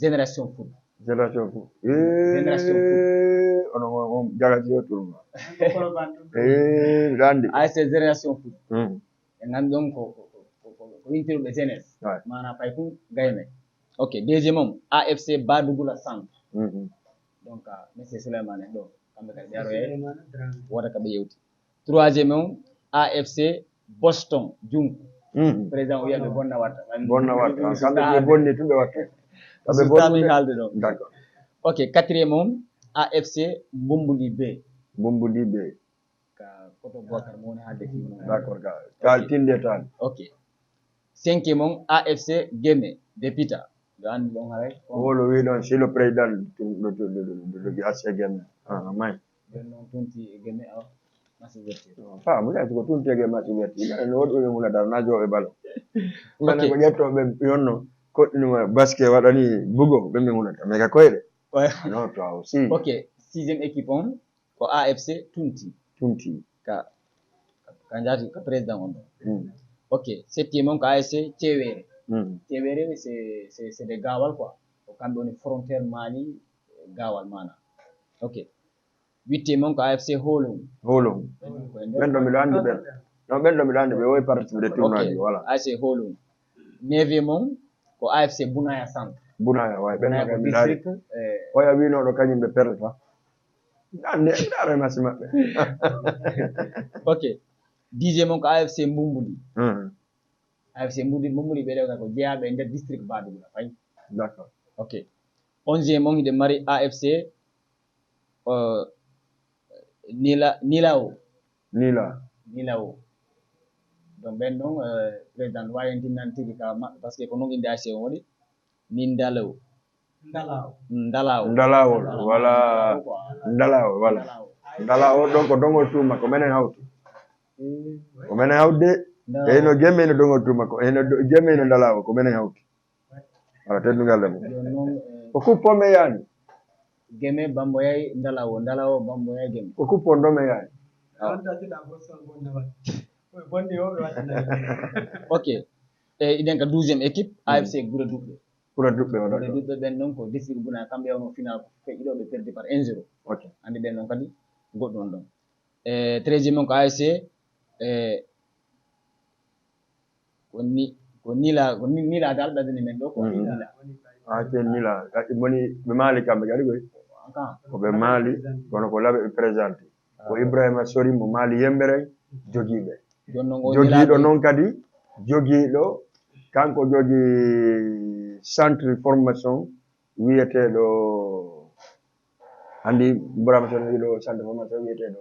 Génération Foot Génération Foot on jagati o tourma randi AFC Génération Foot e ngam ɗon ko wintiruɓe jeunesse mana fay fu gayme ok deuxiémement AFC Badougoula Centre donc monsieur Souleymane ɗo kamɓe kadi ɓe aroye woda ka ɓe yewti troisiémement AFC Boston Junku président o wiyaɓe bonna watta kamɓe ɓe bonni tumɓe watta sultami haalde ɗo d'accord ok quatriémement AFC Bomboli B ka koto Bocar mo woni haalde fi d'accord ka tinde tan ok cinquiémement AFC Guémé Dépita ɗo anndi ɗon haray wolo wi ɗon c'est le président de AFC Guémé may jon noon tonti Guémé awa mu yaati ko tunti Guémé masi werti no woɗɓe ɓe mulata najoɓe balo ngana ko ƴettoɓe yonno koɗɗinuma basket waɗani bugo ɓe ɓe mulata mais ka koyɗe non toi aussi ok sixiéme équipe on ko AFC Tunti ka jati ka président on ɗo ok septiéme on ko AFC Thiewere c'est des gawal quoi ko kamɓe woni frontiére Mali gawal mana ok huitiéme on ko AFC Holon ɓen ɗo miɗo anndi ɓen non ɓen ɗo miɗo anndi ɓe wowi participe de tournoi ji voilà AFC Holon neuviéme on ko AFC Bounaya Centre way ɓen ko district oya winoɗo kañum ɓe perdata ɗare masi maɓɓe ok dixiéme on ko AFC Mbumbuli AFC Mbumbuli ɓe ɗewta ko jeeyaɓe nder district Badougoula fay d'accord ok onziéme on hiɗe mari AFC Nilao donc ɓen ɗon président wayantinnan tigi ka maɓɓe par ce que ko noon inde AFC on waɗi ni Ndalawol Ndalawol ɗon ko dongol tuma ko menen hawti de eno Guémé no dongol tuma ko eno Guémé no Ndalawol ko menen hawti wala teddugal ɗam ko kuppome yaani Guémé bamboyay Ndalawo bamboyay Guémé ko kuppon ɗo me yaani ok iɗen ka 12e équipe AFC Gura Duɓɓe ɓen ɗon ko district Bounaya kamɓe yawno final ko feƴƴi ɗo ɓe perdi par 1-0 ok andi ɓen ɗon kadi goɗɗon ɗon 13e ko AFC ko nila dal ɓadani men ɗo ko nila moni ɓe maali kamɓe kadi koy ko ɓe maali kono ko laɓe ɓe présenté ko Ibrahima Sori mo maali yembere jogiiɓe jogiiɗo noon kadi jogiiɗo kanko jogi centre formation wiyeteɗo andi Ibrahima Sori wiɗo centre formation wiyeteɗo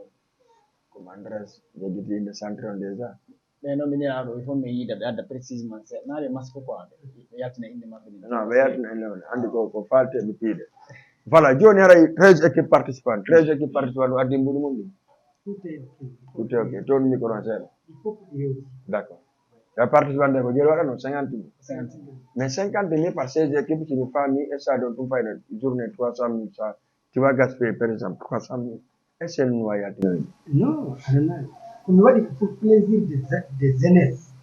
ko Mandras jogiti inde centre on déjà ɓe noon ɓe ndina ɗo il faut mi yiida ɓe adda précisement naɓe masque quoi ɓe yaltina inde maɓɓe non ɓe yaltina inde maɓɓe andi ko falteɓe piide voilà joni haray 13 équipes participantes ɗo addi mbuɗu mum ɗum tout est ok toon micro seeɗa d'accord ya participant ko joni waɗano 50 000 mais 50 000 par 16 équipes si mi faami et ça donne ɗum fayda journée 300 000 ça tu vas gaspiller par exemple 300 000 est-ce que no wawi yaltinade non ananani komi waɗi pour plaisir de jeunesse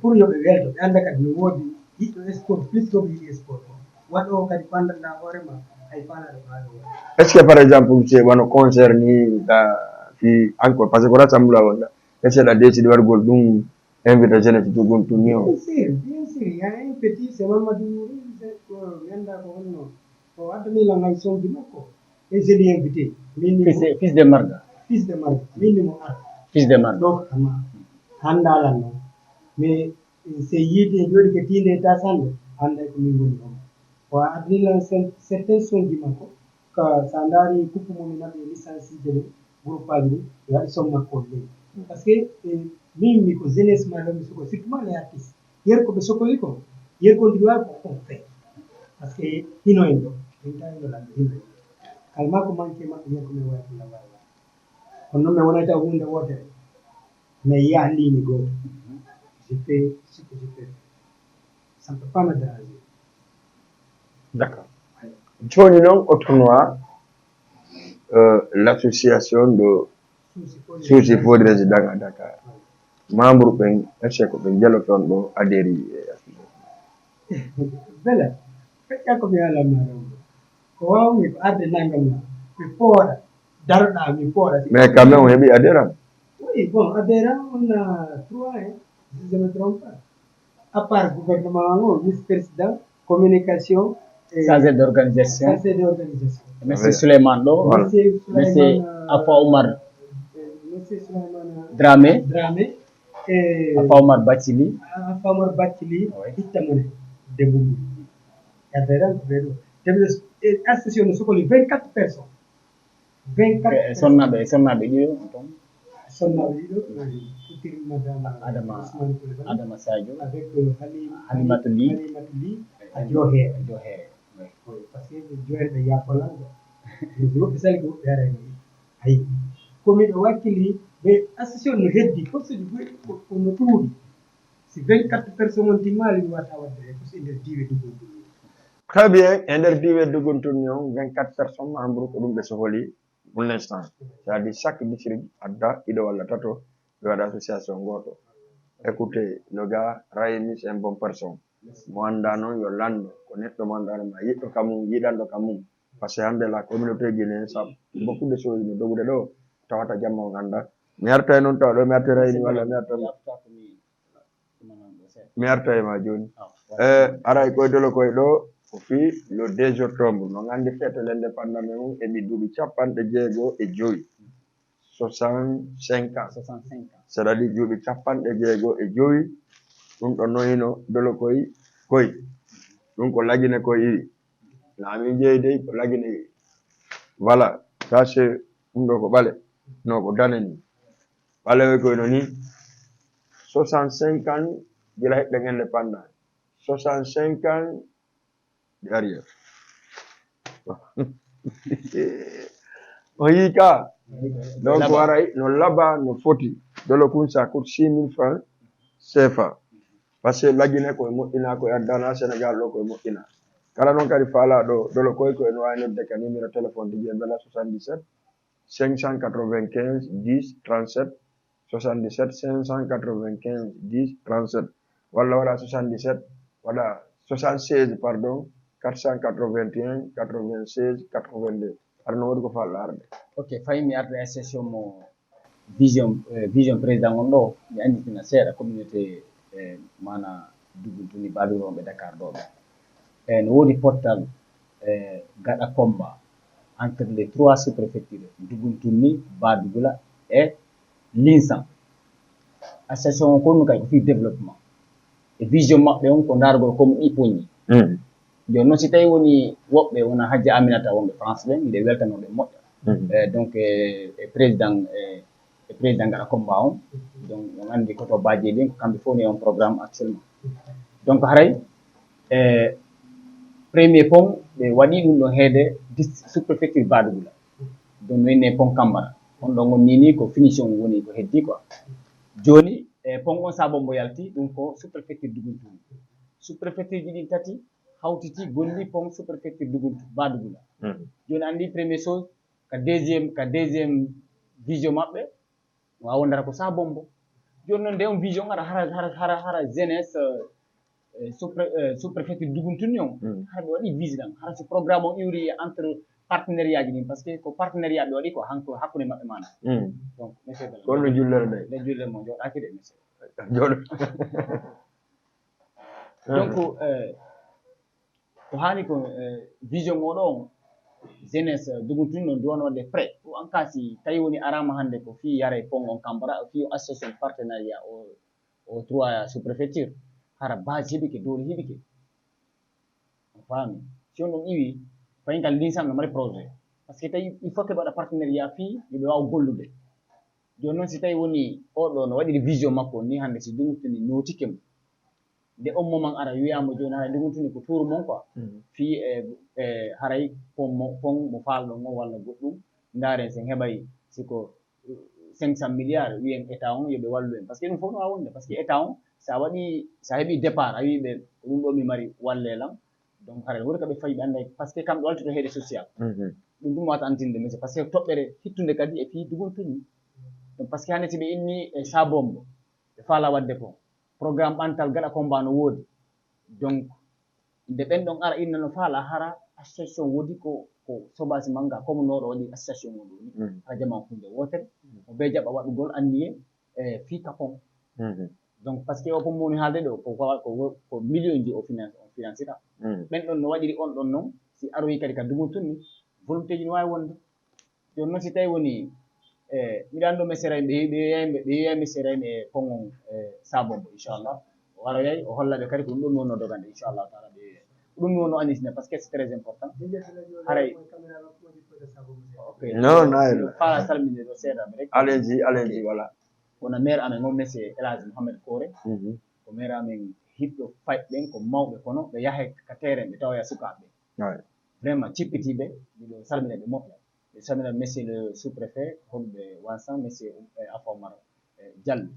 pour yoɓe welto ɓe anda kadi no woodi yiɗɗo sport plus koɓe yiɗi sport waɗo kadi bandanɗa hoorema hay falaɗo ɓaɗo est ce que par exemple c'est wano concert ni fi encore par ce que ko rassembla wonɗa est ce que ɗa décide waɗgol ɗum invité jeunesse jogon tourni o bien sûr il y a un petit c'est Mamadou ko ganda ko wonno o addanilan hay sonki makko et je l'ai invité fils de Marga min mo ar fils de Marga donc ama handalan noon mais c'est yiide jooɗi ko tinde tasande handay ko min woni on o addanilan certain sonki makko ko sa ndaari kuppu mum naɓe licencié de groupe aji ɗi ɓe waɗi somme makko on leydi par ce que min mi ko jeunesse ma ɗon mi soko surtout les artistes yer koɓe sokoli ko yer ko ndiɗi wawi ko on fait par ce que hino en ɗo min tawino lamɓe hino en kalma ko manque maɓɓe yer komin wawi ɗum lawawi kono noon mi wonay taw hunde wotere mais ya lini goto je fais ce que je peux ça ne peut pas me déranger D'accord. Joni non au tournoi l'association de Souci pour les résidents à Dakar. Membre pen est-ce que ben jalo ton do adhérer bela fekka ko mi ala maɗo ko wawmi ko arde naggam na mi pooɗa daroɗa mi pooɗa mais quand même on heɓi adhérent. oui bon adhérent on a 3 si je ne me trompe pas à part gouvernement o vice-président communication chargé d'organisation monsieur Souleymane Lo monsieur Afa Oumar monsieur Souleymane Dramé Afa Oumar Bathily ittamone debbo adhérent ɓeɗo association no sokoli 24 personnes 24 sonnaɓe ɗiɗo ton sonnaɓe ɗiɗo futtiri madame Adama Sadio avec Halimatou Ly a Johere oui. parce que Johere ɓe yakolanga woɓɓe sali ko woɓɓe ara ayi komiɗo wakkili ɓe association no heddi poste ji no ɗuuɗi si 24 personnes on timmali mi wata wadde poste nder diwe dugol Très bien, NRDV de Gontonio, 24 personnes membres de Soholi pour l'instant. C'est-à-dire chaque district a une tato de l'association Goto. Écoutez, le gars, Raimi, c'est une bonne personne. Moandano, Yolande, connaître le Moandano, Yito Kamou, Yidando Kamou. Parce que la communauté guinéenne, ça, beaucoup de choses, nous devons dire, Tawata Jamma Ganda. Merta non taw do merta Raimi wala merta ma joni. Aray koy dolo koy do fi le 2 octobre no ngandi fête l'indépendance e mi duuɓi capanɗe jeego e joyi 65 ans c'est-à-dire duuɓi capanɗe jeego e joyi ɗum ɗo noyino dolo koy ɗum ko lagine koye iri laami jeeyi dey ko lagine iri voilà ça c'est ɗum ɗo ko ɓale no ko danani ɓalewe koye no ni 65 ans gila heɓɓen indépendance 65 ans derrière. Oyika. Donc, voilà, nous là-bas, nous faut ça coûte 6 000 francs CFA. Parce que la Guinée, il y a dans le Sénégal, il y a. Quand on a fait là, dans le coin, nous avons un numéro de téléphone de 77 595 10 37 77 595 10 37. Voilà, 77, voilà, 76, pardon. 481 96 82 arno wadi ko fallarde ok faymi arde association mo vision président on ɗo mi anditina seeɗa communauté mana dugultuni babiroɓe Dakar ɗo ɓe no woodi portal gaɗa combat entre les 3 sous-préfectures Dugultuni Badugula et Linsan association on konnu kay ko fi développement e vision maɓɓe on ko dargol comme ɗi poñi joni noon si tawi woni woɓɓe wona hajji Aminata wonɓe France ɓe miɗe weltanoɓe moƴƴa donc président gaɗa combat on donc on andi koto baji ɗin ko kamɓe fof ni on programme actuellement donc haray premier pont ɓe waɗi ɗum ɗon heede sous préfecture Badugula donc no winne pont Kambara on ɗon on nini ko finition woni ko heddi quoi joni pont on saabu mbo yalti ɗum ko sous préfecture Dugultuni sous préfecture ji ɗin tati hawtiti golli pont sous préfecture Badugula joni andi première chose ka deuxième vision maɓɓe wawa ndara ko Sabombo joni noon nde on vision ara hara jeunesse sous préfecture Dugultuni on hara ɓe waɗi vision hara so programme o iwri entre partenariat ji ɗin par ce que ko partenariat ɓe waɗi ko hakkude maɓɓe mana donc monsieur kono jullere nde jullere mo joɗaki de monsieur joɗo donc ko hani ko vision oɗo on jeunesse Dugultuni noon duwano wadde prêt o en cas si tawi woni arama hande ko fi yara pont on Kambara o fi association partenariat o 3 sous préfecture hara base heɓike doole heɓike on faami si on ɗon iwi fayin kal Linsan no mari projet par ce que tawi il faut que waɗa partenariat fi yoɓe wawa gollude joni noon si tawi woni oɗo no waɗiri vision makko ni hande si Dugultuni notike mo nde on moment ara wiyama joni haray Dugultuni ko tour mon quoi fi haray pont mo falɗo ngo walla goɗɗum ndaren sen heɓay siko 500 milliards wiyen état on yoɓe wallu en par ce que ɗum fof no wawi wonde par ce que état on sa heeɓi départ a wi ɓe ɗum ɗo mi mari wallelam donc haray woni ko ɓe fayi ɓe annda par ce que kamɓe waltoto heede social ɗum ɗum wata antinde mais par ce que toɓɓere hittunde kadi e fii dugol tuñi donc par ce que hannde si ɓe inni e sabombo ɓe faala wadde ko programme ɓantal gaɗa combat no woodi donc nde ɓen ɗon ara inna no faala hara association woodi ko sobasi manga comme noɗo waɗi association muɗum ni ha jaman hunde wotere mo ɓe jaɓa waɗugol anniye e fii kapon donc par ce que o fof moni haalde ɗo ko million ji o financita ɓen ɗon no waɗiri on ɗon noon si aroyi kadi ka dumol tun ni volonté ji no wawi wonde joni noon si tawi woni miɗa anndo messerayɓe ɓe yeyay messerayɓe e pongon sabombo inchallah o waroyay o hollaɓe kadi ko ɗum ɗon mi wonno dogande inchallahu taala ɓe ɗum mi wonno annisine par ce que c'est très important haray ok non faala salminde ɗo seeɗaɓe rek allez-y voilà wona maire amen on monsieur Elhadji Mouhamed Kore ko maire amen hiɓɓe fayɓe ɓen ko mawɓe kono ɓe yaha ka terrain ɓe tawoya sukaɓe vraiment cippitiɓe miɗo salmina ɓe moƴƴa ɓe salmina monsieur le sous préfet honɓe wansan monsieur Afa Oumar Diallo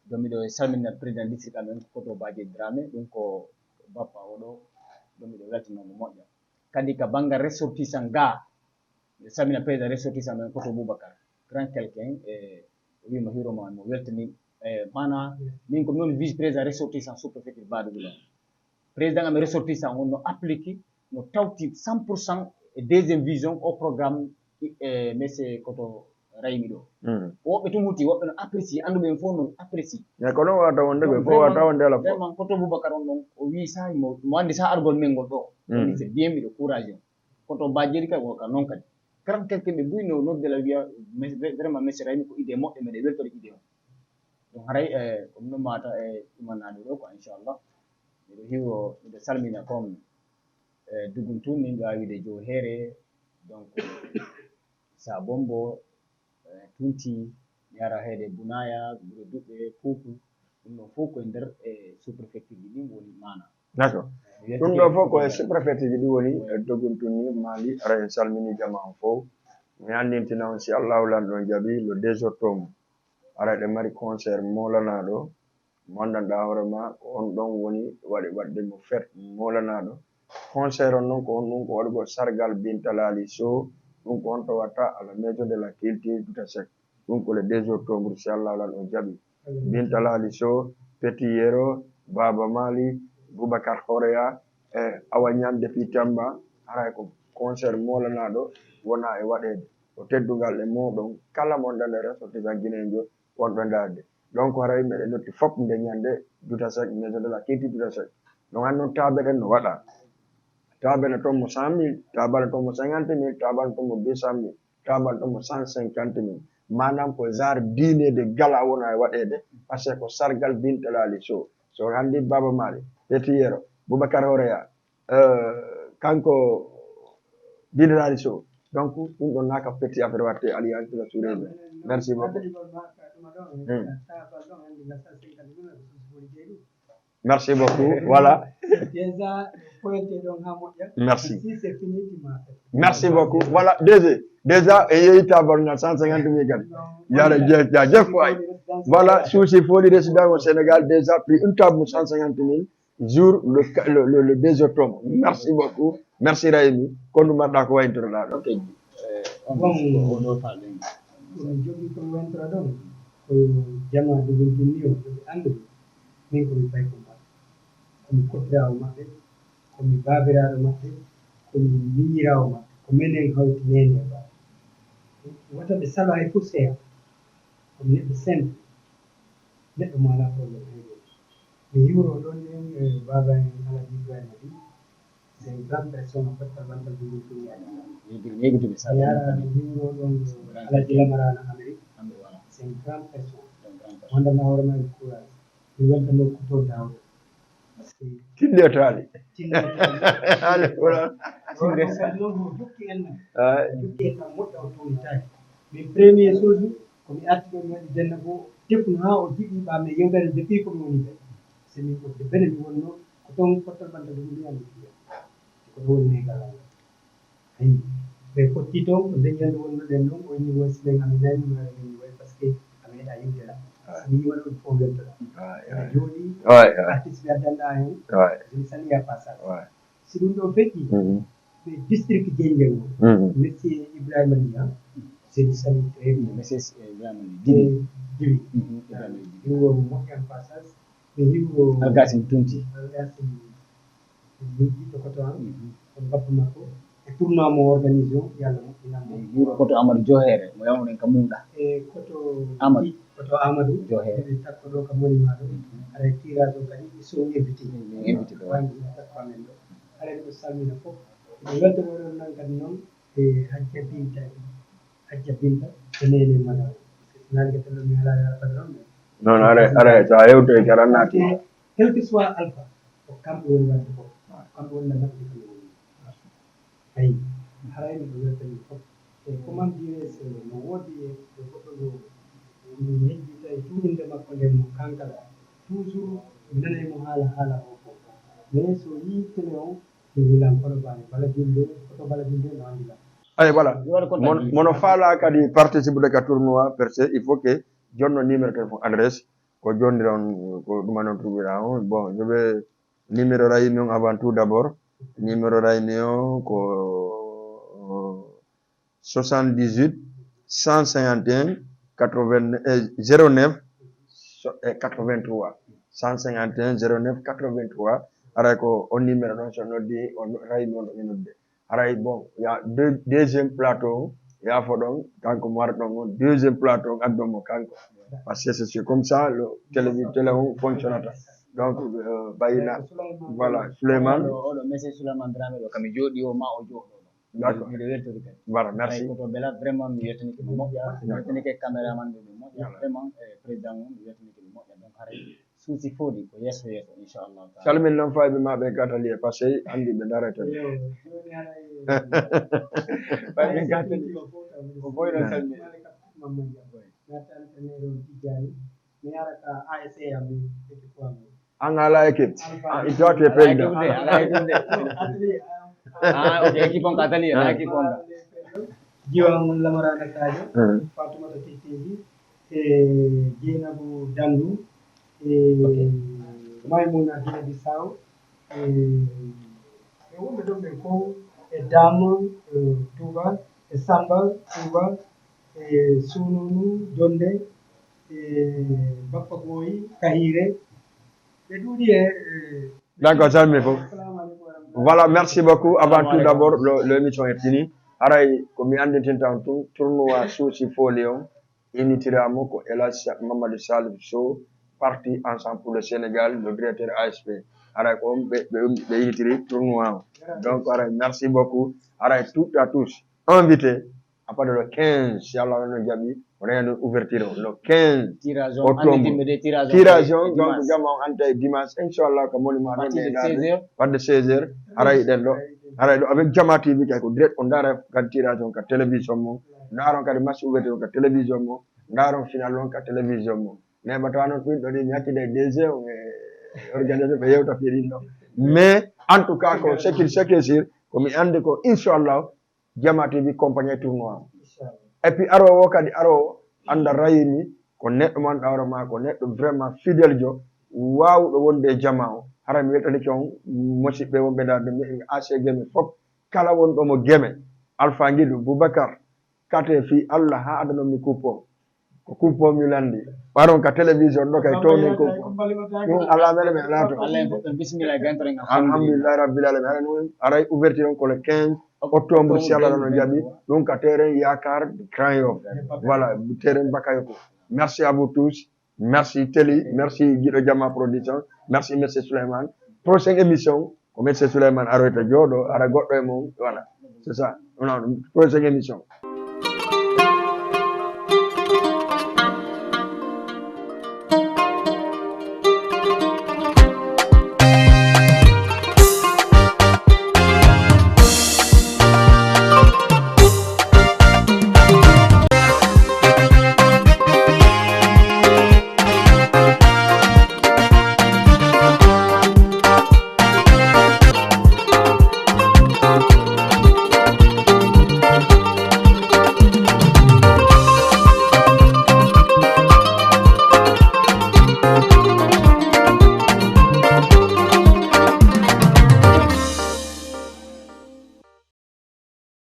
donc miɗo salmina président district amen koto Badji Dramé ɗum ko bappa oɗo ɗum miɗo weltanomo moƴƴa kadi ka banggal ressortissant ga miɗo salmina président ressortissant men koto Boubacar grand quelqu'un e wima hiroma mo weltani mana min ko noon vice président ressortissant sous préfecture Badougulan président amen ressortissant on no applique no tawti 100% e deuxième vision au programme monsieur koto raymi ɗo woɓɓe tum hutti woɓɓe no apprécie anduɓe en fof noon apprécie mais ko ɗon wata wonde ɓe fof wata wonde ala fof vraiment koto Boubacar on ɗon o wi sahi mo andi sa argol men ngol ɗo c'est bien miɗo courage on koto bajjeri kadi woka noon kadi grand quelqu'un ɓe ɓuyno noddela wiya vraiment monsieur raymi ko idée moƴƴe meɗe weltore idée on donc haray ko ɗum ɗon mata e ɗumannaɗo ɗo ko inchallah miɗo hiwo miɗo salmina comme dugum tun min ɗo awide jo heere donc sabombo tunti mi ara heede bunaya ɓuro duɓɓe puupu ɗum ɗon fof koye nder sous préfecture ji ɗin woni mana d'accord ɗum ɗo fof koye sous préfecture ji ɗi woni dogum tun ni mali ara en salmini jama on fof mi andintina on si allahu lan ɗon jaaɓi le 2 octobre ara ɗe mari concert molanaɗo mo anndanɗa hoorema ko on ɗon woni waɗde mo fête molanaɗo concert on noon ko on ɗum ko waɗugo sargal Binta Lali Sow ɗum ko on to watta à la maison de la culture Douta Seck ɗum ko le 2 octobre si allahu lan ɗon jaaɓi Binta Lali Sow Petit Yero Baba Mali Boubacar Horeya e Awa Niane depuis Tamba haray ko concert molanaɗo wona e waɗede o teddugal e moɗon kala mo ndande ressortissant guinéen wonɓe darde donc haray meɗe notti fop nde ñande Douta Seck maison de la culture Douta Seck donc han noon taɓeɗen no waɗa taɓene toon mo 100 000 taɓane toon mo 50 000 taɓane toon mo 200 000 taɓane toon mo 150 000 manam ko genre dinede gala wona e waɗede par ce que ko sargal Binta Lali Sow so handi Baba Mali Petit Yero Boubacar Horeya kanko Binta Lali Sow donc ɗum ɗon naka petit affaire watte alliance la sous-région merci beaucoup merci beaucoup voilà merci merci beaucoup voilà déjà e yeeyi tabalngal 150 000 kadi yara jeef way voilà souci foli résident au Sénégal déjà pris une table 150 000 jour le 2 octobre merci beaucoup merci Raymi ko ɗum mbaɗɗa ko wayntoroɗa ɗo bon jogi ko wayntoro ɗon ko jama dugol tun ni o jogi andude min komi fay ko mbaɗa komi koddirawo maɓɓe komi babiraɗo maɓɓe komi miñirawo maɓɓe ko minen hawti nene e baa wata ɓe salo hay fof seeya komi neɗɗo simple neɗɗo mo ala probléme haygo mi yiwro ɗon nen baba en Alaji Ibrahima ɗi c'est une grande personne o fottal bantal dugol tun yara mi yiwro ɗon Alaji Lamarana Amérique c'est une grande personne wondana hoorema e courage mi weltano ko to dawɗo tindetali jokki en kam moƴƴa o townitaki mais premier chose komi arti ɗo mi waɗi denna bo tekkuno ha o jiɗi ɓaami yewtere depuis komi woni ɓe c'est min ɓurde bene mi wonno ko toon pottal banta ɗum ndiyami fiya ko ɗo woni negal ayi ɓe potti toon ko deñande wonnoɗen ɗon o ni wosi ɓen ami nani mi waɗa min way par ce que a meeɗa yiwtera mi yiwaɗo ɗum fof weltoɗa a jooɗi artiste ɓe addanɗa hen mi sali ya passage si ɗum ɗo feƴƴi ɓe district Guédiawaye monsieur Ibrahima Ly c'est du salut très bien monsieur Ibrahima Ly Djibi hiwro moƴƴan passage ɓe hiwro algasim tumti algasim yiɗɗo koto an on bappa makko e tournoi mo organise o yalla moƴƴinamo hiwro koto Amadou Diohere mo yawnoɗen ka mumɗa e koto Amadou Amadou Diohere ɓe takko ɗo ka monima ɗo aɗa tirage o kadi ɓe so invité ɗo wandi takko amen ɗo aɗa ɓe salmina fof ɓe weltonoɗon nan kadi noon e Hajja Binta e nene madame nalga tello mi ala yara kadi noon non are so a yewtoy kara naati quel que soit alpha ko kamɓe woni wadde fof kamɓe woni naɓɓe kamɓe woni ayi harayno ɓe weltani fof e comment dire no woodi e goɗɗo ɗo mi hejjita e tuɗinde makko nden mo kankala toujours mi nanaymo haala o fof mais so yii télé o mi wilan kono bani bala julde koto bala julde no anndila ay voilà mono faala kadi participe ka tournoi perce il faut que jonno numéro téléphone adresse ko jondiron ko ɗuma noon tuɓira on bon je vais numéro raymi on avant tout d'abord numéro raymi o ko 78 151 09 83 151 09 83 aray ko on numéro noon so noddi on raymi on ɗo ɓe nodde aray bon ya deuxième plateau yaafo ɗon kanko mo wara ɗon on deuxième plateau addomo kanko par ce que c'est comme ça le télé on fonctionnata donc bayina voilà Souleymane oɗo monsieur Souleymane Dramé ɗo kami jooɗi o ma o jooɗo d'accord miɗo weltori kadi voilà merci koto Bella vraiment mi weltanike mo moƴƴa mi weltanike caméraman ɓe ɓe moƴƴa vraiment président o mi weltanike mo moƴƴa donc haray suusi foodi ko yesso inchallahu taala salmin noon fayɓe maɓe gatali e par ce que andi ɓe darata ɓayɓe gatali o boyɗon salmi mi yarata ASC am équipe am an ala équipe toi tu es président ok équipe on ka tali ala équipe on ka jiwam lamarana Sadio Fatoumata Titteji e Dieynabou Dandou e Maymouna Guinée Bissau e wonɓe ɗon ɓe fof e Dame Touba e Samba Touba e Sununu Jonde e Bappa Boyi Kahire ɓe ɗuuɗi d'accord salmi fof voilà merci beaucoup avant tout d'abord l'émission est finie aray ko mi anditinta on tun tournoi Sousi Foli on initirama ko Elhadji Mamadou Salif Sow parti ensemble pour le Sénégal le directeur ASP aray ko on ɓe initiri tournoi o donc aray merci beaucoup aray toutes à tous invité à partir de le 15 si Allah no jaɓi on ouverture o le 15 tirage on donc jamma on anta dimanche inchallah ko monima ɗon wadde 16h aray ɗen ɗo aray ɗo avec Jama TV kay ko direct on dara kadi tirage on ka télévision mo daron kadi match ouverture on ka télévision mo daron final on ka télévision mo neɓata noon ɗum ɗo ni mi hakkide DG on e organisation ɓe yewta fiɗin ɗo mais en tout cas ko sécurité sur komi andi ko inchallah Jama TV compagnie tournoi et puis arowo kadi arowo anda rayini ko neɗɗo man ɗawra ma ko neɗɗo vraiment fidèle jo wawɗo wonde e jama o hara mi weltanike on musidɓe wonɓe darde mbiɗen AC Guémé fof kala wonɗo mo Guémé Alpha Guidu Boubacar kate fi Allah ha adanomi coupe ko coupe mi landi ɓaɗon ka télévision ɗo kay towni coupe ɗum ala meɗe mi ala to alhamdulillahi rabbil alamin ara ɗum aray ouverture on ko le 15 octobre si Allah no jaɓi ɗum ka terrain Yakar Grand Yoff voilà terrain Bakayoko merci à vous tous merci Télé merci Guiɗo Jama production merci monsieur Souleymane prochaine émission ko monsieur Souleymane aroyta jooɗo ara goɗɗo e mum voilà c'est ça non prochaine émission